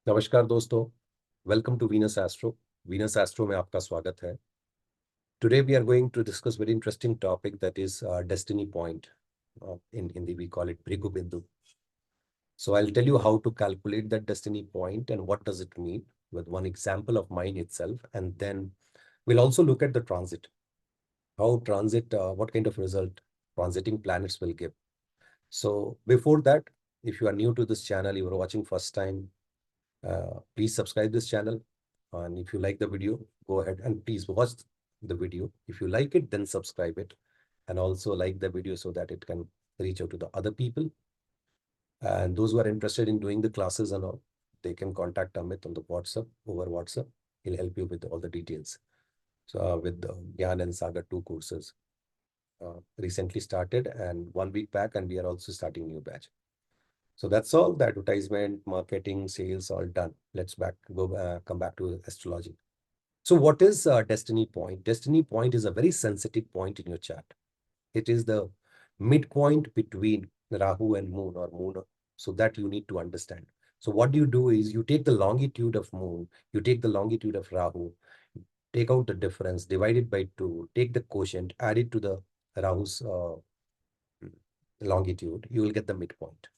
नमस्कार दोस्तों, welcome to Venus Astro. Venus Astro में आपका स्वागत है। Today we are going to discuss very interesting topic, that is destiny point. In Hindi we call it Brigu Bindu. So I'll tell you how to calculate that destiny point and what does it mean with one example of mine itself, and then we'll also look at the transit. How transit, what kind of result transiting planets will give. So before that, if you are new to this channel, you are watching first time, please subscribe this channel, and if you like the video, go ahead and please watch the video. If you like it, then subscribe it, and also like the video so that it can reach out to the other people. And those who are interested in doing the classes and all, they can contact Amit on the WhatsApp, over WhatsApp. He'll help you with all the details. So with the Gyan and Saga 2 courses recently started, and 1 week back, and we are also starting new batch. So that's all. The advertisement, marketing, sales, all done. Let's come back to astrology. So what is destiny point? Destiny point is a very sensitive point in your chart. It is the midpoint between Rahu and Moon, or Moon. So that you need to understand. So what you do is you take the longitude of Moon, you take the longitude of Rahu, take out the difference, divide it by 2, take the quotient, add it to the Rahu's longitude, you will get the midpoint.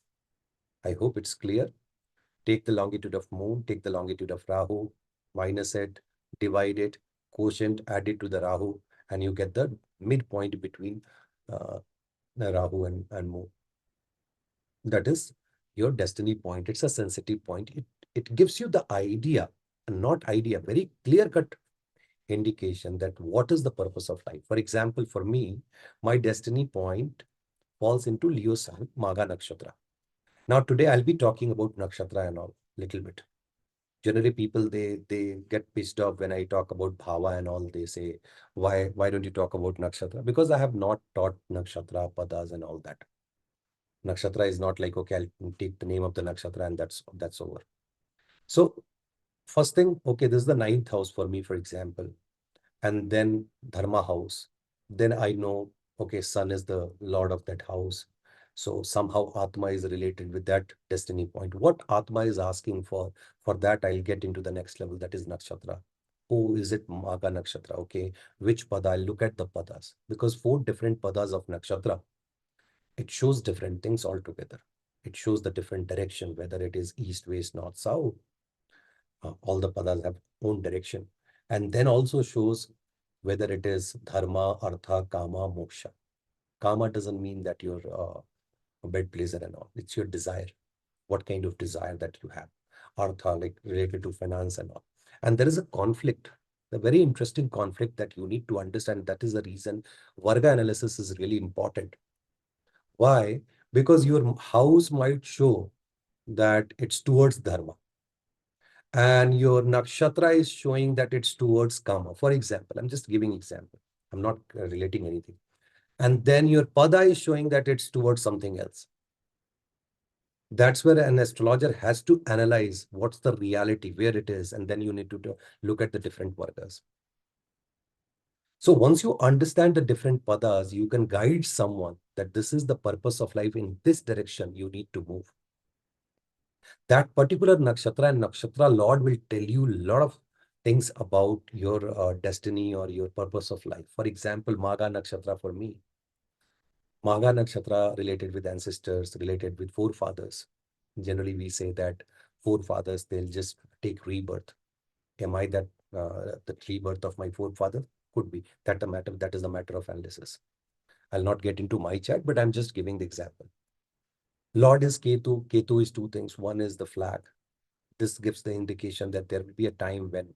I hope it's clear. Take the longitude of Moon, take the longitude of Rahu, minus it, divide it, quotient, add it to the Rahu, and you get the midpoint between the Rahu and Moon. That is your destiny point. It's a sensitive point. It gives you the idea, not idea, very clear-cut indication that what is the purpose of life. For example, for me, my destiny point falls into Leo sign, Magha Nakshatra. Now, today I'll be talking about Nakshatra and all, little bit. Generally, people, they get pissed off when I talk about bhava and all. They say, why don't you talk about nakshatra? Because I have not taught nakshatra, padas and all that. Nakshatra is not like, okay, I'll take the name of the nakshatra and that's over. So first thing, okay, this is the 9th house for me, for example, and then dharma house. Then I know, okay, sun is the lord of that house. So somehow Atma is related with that destiny point. What Atma is asking for that I'll get into the next level, that is Nakshatra. Oh, is it Maga Nakshatra? Okay, which pada? I'll look at the padas, because 4 different padas of Nakshatra, it shows different things altogether. It shows the different direction, whether it is east, west, north, south. All the padas have own direction. And then also shows whether it is dharma, artha, kama, moksha. Kama doesn't mean that you're a bed pleaser and all. It's your desire. What kind of desire that you have. Artha, like related to finance and all. And there is a conflict, a very interesting conflict that you need to understand. That is the reason Varga analysis is really important. Why? Because your house might show that it's towards dharma, and your nakshatra is showing that it's towards kama. For example, I'm just giving example. I'm not relating anything. And then your pada is showing that it's towards something else. That's where an astrologer has to analyze what's the reality, where it is, and then you need to look at the different padas. So once you understand the different padas, you can guide someone that this is the purpose of life, in this direction you need to move. That particular nakshatra and nakshatra lord will tell you a lot of things about your destiny or your purpose of life. For example, Magha nakshatra for me. Magha nakshatra related with ancestors, related with forefathers. Generally, we say that forefathers, they'll just take rebirth. Am I that the rebirth of my forefather? Could be. That is a matter of analysis. I'll not get into my chat, but I'm just giving the example. Lord is Ketu. Ketu is 2 things. One is the flag. This gives the indication that there will be a time when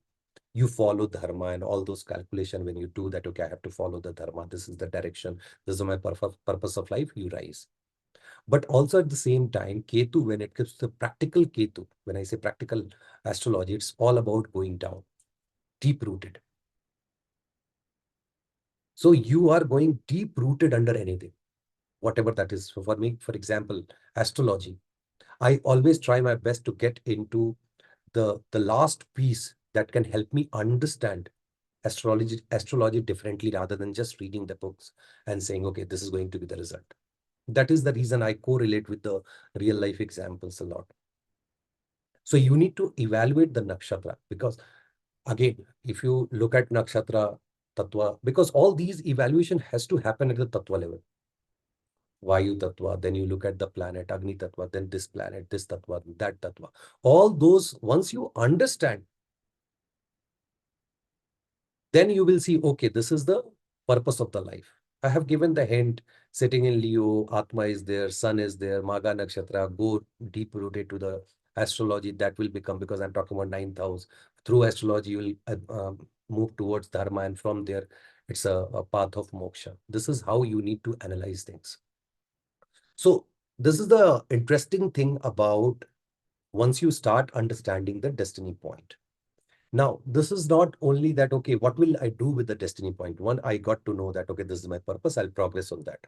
you follow dharma and all those calculations. When you do that, okay, I have to follow the dharma. This is the direction. This is my purpose of life. You rise. But also at the same time, Ketu, when it comes to practical Ketu, when I say practical astrology, it's all about going down, deep rooted. So you are going deep rooted under anything, whatever that is. So for me, for example, astrology, I always try my best to get into the last piece that can help me understand astrology differently, rather than just reading the books and saying, okay, this is going to be the result. That is the reason I correlate with the real life examples a lot. So you need to evaluate the nakshatra, because again, if you look at nakshatra, tattva, because all these evaluation has to happen at the tattva level. Vayu tattva, then you look at the planet, Agni tattva, then this planet, this tattva, that tattva. All those, once you understand, then you will see, okay, this is the purpose of the life. I have given the hint, sitting in Leo, Atma is there, Sun is there, Maga Nakshatra, go deep rooted to the astrology, that will become, because I'm talking about ninth house. Through astrology, you will move towards dharma, and from there, it's a path of moksha. This is how you need to analyze things. So this is the interesting thing about once you start understanding the destiny point. Now, this is not only that, okay, what will I do with the destiny point? One, I got to know that, okay, this is my purpose, I'll progress on that.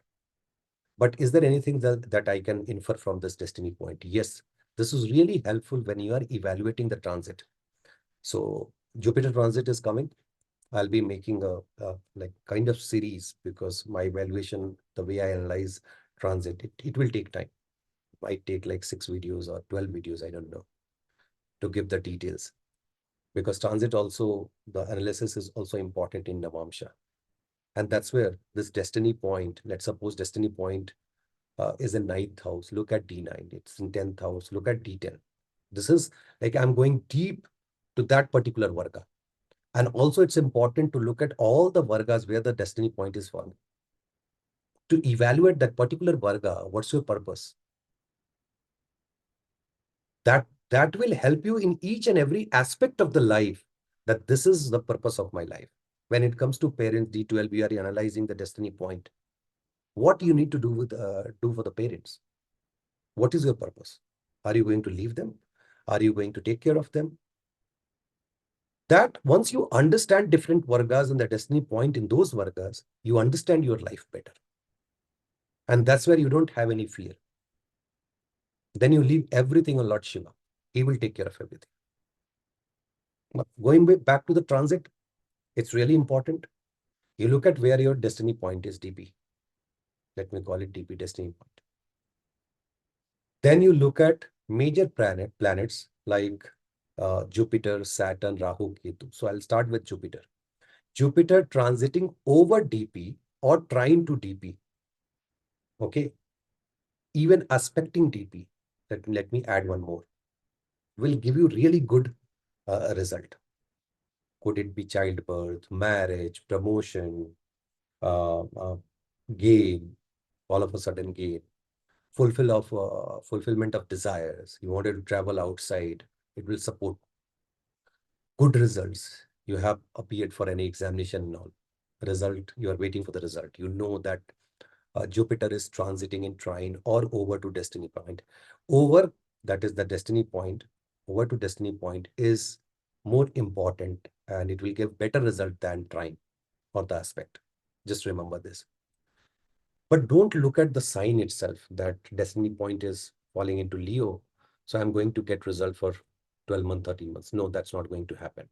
But is there anything that I can infer from this destiny point? Yes, this is really helpful when you are evaluating the transit. So Jupiter transit is coming. I'll be making a like kind of series, because my evaluation, the way I analyze transit, it will take time. Might take like 6 videos or 12 videos, I don't know, to give the details. Because transit also, the analysis is also important in Navamsha. And that's where this destiny point, let's suppose destiny point is in 9th house, look at D9, it's in 10th house, look at D10. This is like I'm going deep to that particular Varga. And also it's important to look at all the Vargas where the destiny point is found. To evaluate that particular Varga, what's your purpose? That will help you in each and every aspect of the life, that this is the purpose of my life. When it comes to parents, D12, we are analyzing the destiny point. What you need to do for the parents? What is your purpose? Are you going to leave them? Are you going to take care of them? That once you understand different Vargas and the destiny point in those Vargas, you understand your life better. And that's where you don't have any fear. Then you leave everything on Lord Shiva. He will take care of everything. But going back to the transit, it's really important. You look at where your destiny point is, DP. Let me call it DP, destiny point. Then you look at major planets like Jupiter, Saturn, Rahu, Ketu. So I'll start with Jupiter. Jupiter transiting over DP or trine to DP. Okay. Even aspecting DP. Let me add one more. Will give you really good result. Could it be childbirth, marriage, promotion, gain, all of a sudden gain, fulfillment of desires. You wanted to travel outside, it will support good results. You have appeared for any examination and all. Result, you are waiting for the result. You know that Jupiter is transiting in trine or over to destiny point. Over, that is the destiny point, over to destiny point is more important, and it will give better result than trine or the aspect. Just remember this. But don't look at the sign itself, that destiny point is falling into Leo, so I'm going to get result for 12 months, 13 months. No, that's not going to happen.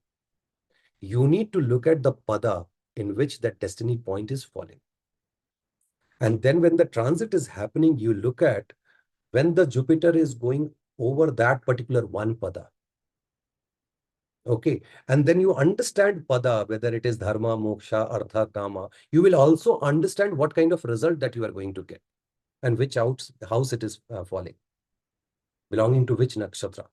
You need to look at the pada in which that destiny point is falling. And then when the transit is happening, you look at when the Jupiter is going over that particular one pada. Okay. And then you understand pada, whether it is dharma, moksha, artha, kama. You will also understand what kind of result that you are going to get and which house it is falling, belonging to which nakshatra.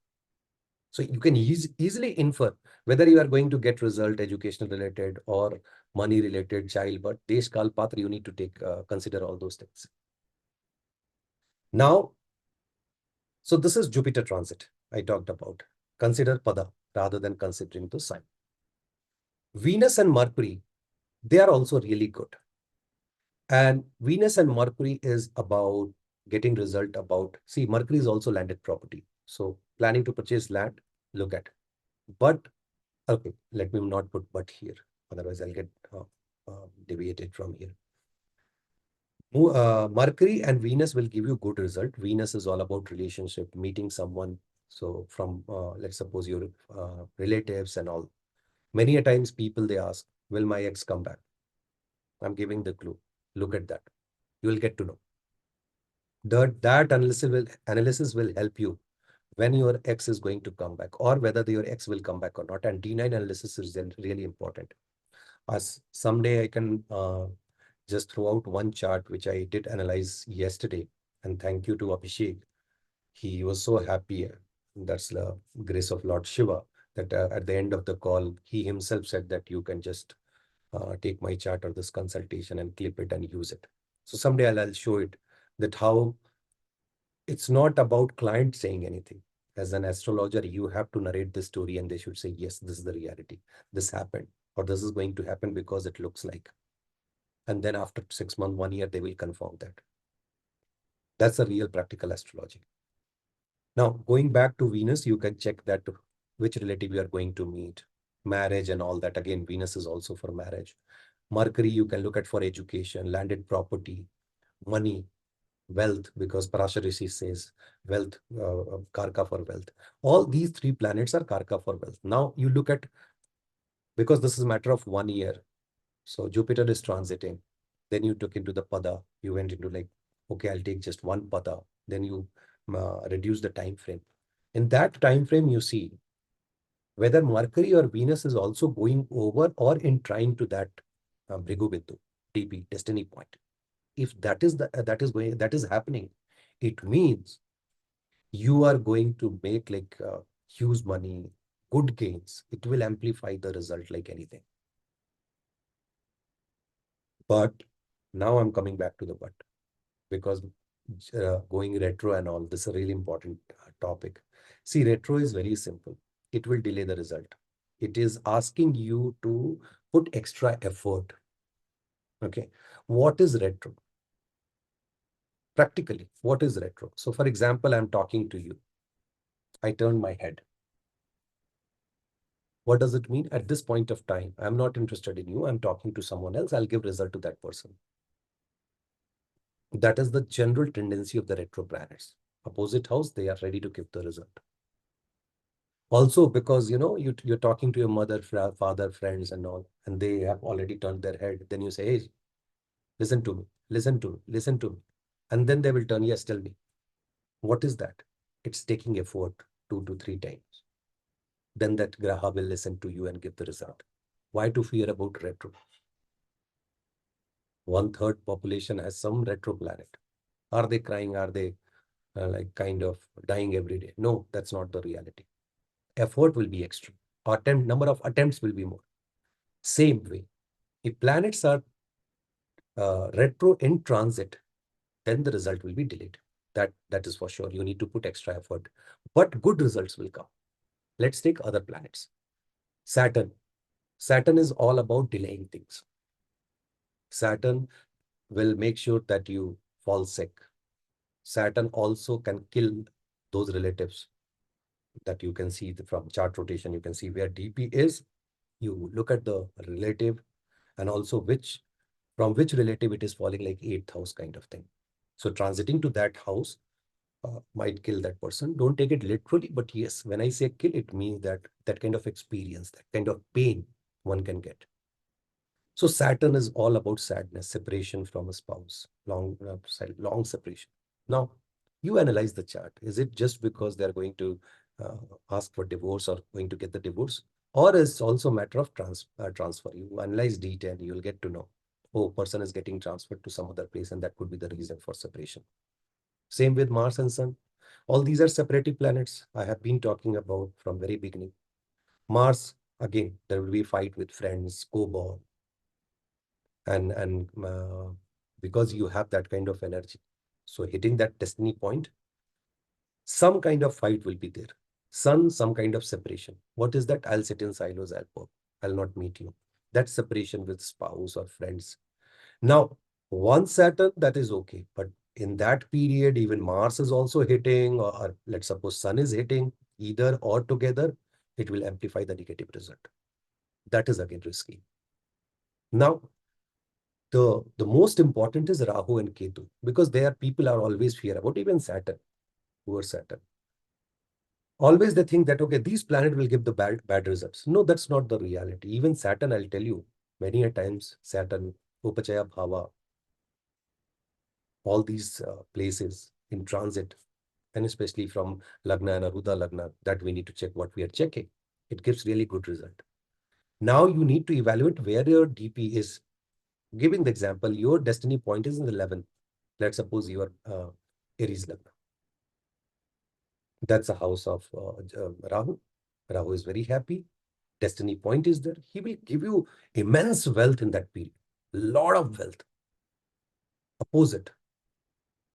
So you can easily infer whether you are going to get result educational related or money related, childbirth, desh, kal, patra. You need to take consider all those things. Now, so this is Jupiter transit I talked about. Consider pada rather than considering the sign. Venus and Mercury, they are also really good. And Venus and Mercury is about getting result about, see, Mercury is also landed property. So planning to purchase land, look at. But, okay, let me not put but here. Otherwise, I'll get deviated from here. Mercury and Venus will give you good result. Venus is all about relationship, meeting someone. So from, let's suppose your relatives and all. Many a times people, they ask, will my ex come back? I'm giving the clue. Look at that. You will get to know. That analysis will help you when your ex is going to come back, or whether your ex will come back or not. And D9 analysis is then really important. As someday I can just throw out one chart which I did analyze yesterday. And thank you to Abhishek. He was so happy. That's the grace of Lord Shiva, that at the end of the call, he himself said that you can just take my chart or this consultation and clip it and use it. So someday I'll show it, that how it's not about client saying anything. As an astrologer, you have to narrate the story and they should say, yes, this is the reality. This happened, or this is going to happen because it looks like. And then after 6 months, 1 year, they will confirm that. That's a real practical astrology. Now, going back to Venus, you can check that which relative you are going to meet, marriage and all that. Again, Venus is also for marriage. Mercury, you can look at for education, landed property, money, wealth, because Parasharishi says wealth, Karka for wealth. All these three planets are Karka for wealth. Now you look at, because this is a matter of 1 year. So Jupiter is transiting. Then you took into the Pada. You went into like, okay, I'll take just one Pada. Then you reduce the time frame. In that time frame, you see whether Mercury or Venus is also going over or in trine to that Brigu Bindu, DP, destiny point. If that is that is happening, it means you are going to make like huge money, good gains. It will amplify the result like anything. But now I'm coming back to the but, because going retro and all, this is a really important topic. See, retro is very simple. It will delay the result. It is asking you to put extra effort. Okay. What is retro? Practically, what is retro? So for example, I'm talking to you. I turn my head. What does it mean? At this point of time, I'm not interested in you. I'm talking to someone else. I'll give result to that person. That is the general tendency of the retro planets. Opposite house, they are ready to give the result. Also, because you're talking to your mother, father, friends, and all, and they have already turned their head. Then you say, hey, listen to me, listen to me, listen to me. And then they will turn, yes, tell me. What is that? It's taking effort 2 to 3 times. Then that Graha will listen to you and give the result. Why to fear about retro? 1/3 population has some retro planet. Are they crying? Are they like kind of dying every day? No, that's not the reality. Effort will be extra. Number of attempts will be more. Same way, if planets are retro in transit, then the result will be delayed. That is for sure. You need to put extra effort, but good results will come. Let's take other planets. Saturn. Saturn is all about delaying things. Saturn will make sure that you fall sick. Saturn also can kill those relatives that you can see from chart rotation. You can see where DP is. You look at the relative and also from which relative it is falling, like 8th house kind of thing. So transiting to that house might kill that person. Don't take it literally, but yes, when I say kill, it means that kind of experience, that kind of pain one can get. So Saturn is all about sadness, separation from a spouse, long separation. Now, you analyze the chart. Is it just because they're going to ask for divorce or going to get the divorce? Or is also a matter of transfer? You analyze D10, you'll get to know, oh, person is getting transferred to some other place, and that could be the reason for separation. Same with Mars and Sun. All these are separative planets I have been talking about from very beginning. Mars, again, there will be fight with friends, co-born, and because you have that kind of energy. So hitting that destiny point, some kind of fight will be there. Sun, some kind of separation. What is that? I'll sit in silos, I'll not meet you. That separation with spouse or friends. Now, one Saturn, that is okay. But in that period, even Mars is also hitting, or let's suppose Sun is hitting, either or together, it will amplify the negative result. That is again risky. Now, the most important is Rahu and Ketu, because people are always fear about, even Saturn, poor Saturn. Always they think that, okay, these planets will give the bad results. No, that's not the reality. Even Saturn, I'll tell you, many a times Saturn, Upachaya Bhava, all these places in transit, and especially from Lagna and Aruda Lagna, that we need to check what we are checking. It gives really good result. Now you need to evaluate where your DP is. Giving the example, your destiny point is in the 11th. Let's suppose you are Aries Lagna. That's the house of Rahu. Rahu is very happy. Destiny point is there. He will give you immense wealth in that period. Lot of wealth. Opposite.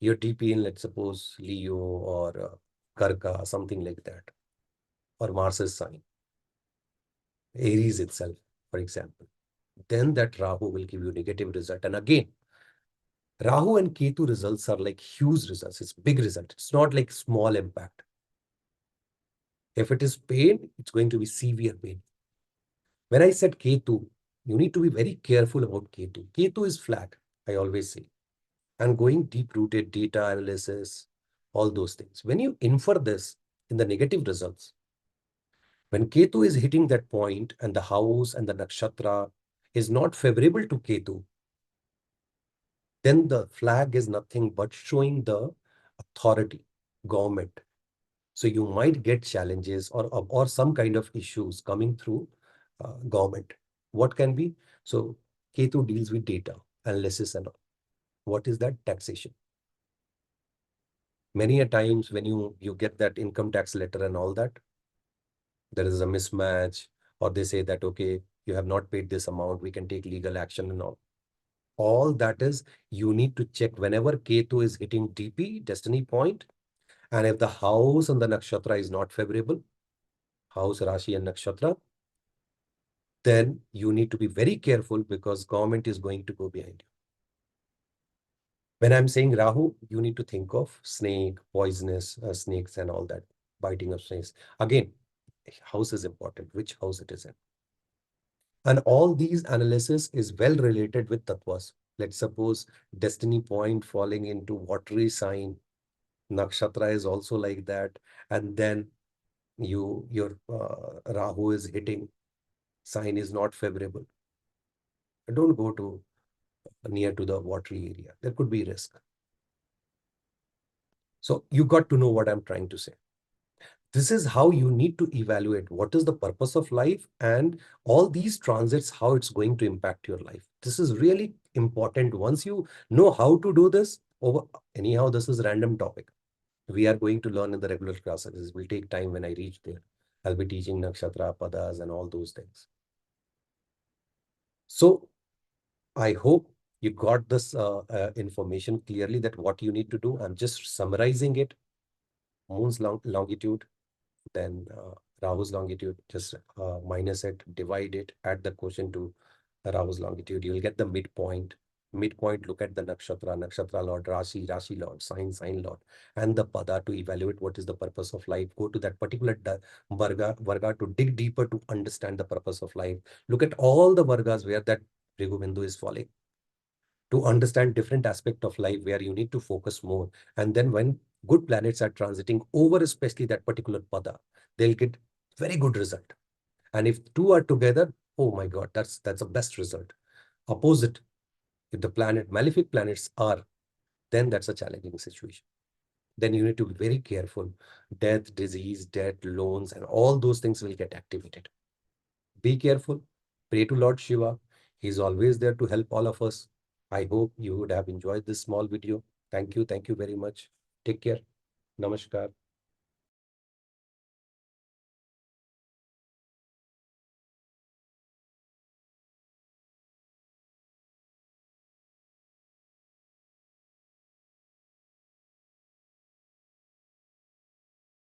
Your DP in, let's suppose, Leo or Karka, something like that. Or Mars's sign. Aries itself, for example. Then that Rahu will give you negative result. And again, Rahu and Ketu results are like huge results. It's big result. It's not like small impact. If it is pain, it's going to be severe pain. When I said Ketu, you need to be very careful about Ketu. Ketu is flat, I always say. And going deep-rooted data analysis, all those things. When you infer this in the negative results, when Ketu is hitting that point and the house and the nakshatra is not favorable to Ketu, then the flag is nothing but showing the authority, government. So you might get challenges or some kind of issues coming through government. What can be? So Ketu deals with data, analysis and all. What is that? Taxation. Many a times when you get that income tax letter and all that, there is a mismatch, or they say that, okay, you have not paid this amount, we can take legal action and all. All that is, you need to check whenever Ketu is hitting DP, destiny point, and if the house and the nakshatra is not favorable, house, Rashi and nakshatra, then you need to be very careful because government is going to go behind you. When I'm saying Rahu, you need to think of snake, poisonous snakes and all that, biting of snakes. Again, house is important, which house it is in. And all these analysis is well related with tattvas. Let's suppose destiny point falling into watery sign, nakshatra is also like that, and then your Rahu is hitting, sign is not favorable. Don't go to near to the watery area. There could be risk. So you got to know what I'm trying to say. This is how you need to evaluate what is the purpose of life and all these transits, how it's going to impact your life. This is really important. Once you know how to do this, anyhow, this is random topic. We are going to learn in the regular classes. It will take time when I reach there. I'll be teaching nakshatra, padas and all those things. So I hope you got this information clearly that what you need to do. I'm just summarizing it. Moon's longitude, then Rahu's longitude, just minus it, divide it, add the quotient to Rahu's longitude. You'll get the midpoint. Midpoint, look at the nakshatra, nakshatra lord, Rashi, Rashi lord, sign, sign lord, and the pada to evaluate what is the purpose of life. Go to that particular varga to dig deeper to understand the purpose of life. Look at all the vargas where that Brigu Bindu is falling, to understand different aspect of life where you need to focus more. And then when good planets are transiting over, especially that particular pada, they'll get very good result. And if two are together, oh my God, that's the best result. Opposite, if the malefic planets are, then that's a challenging situation. Then you need to be very careful. Death, disease, debt, loans, and all those things will get activated. Be careful. Pray to Lord Shiva. He's always there to help all of us. I hope you would have enjoyed this small video. Thank you. Thank you very much. Take care. Namaskar.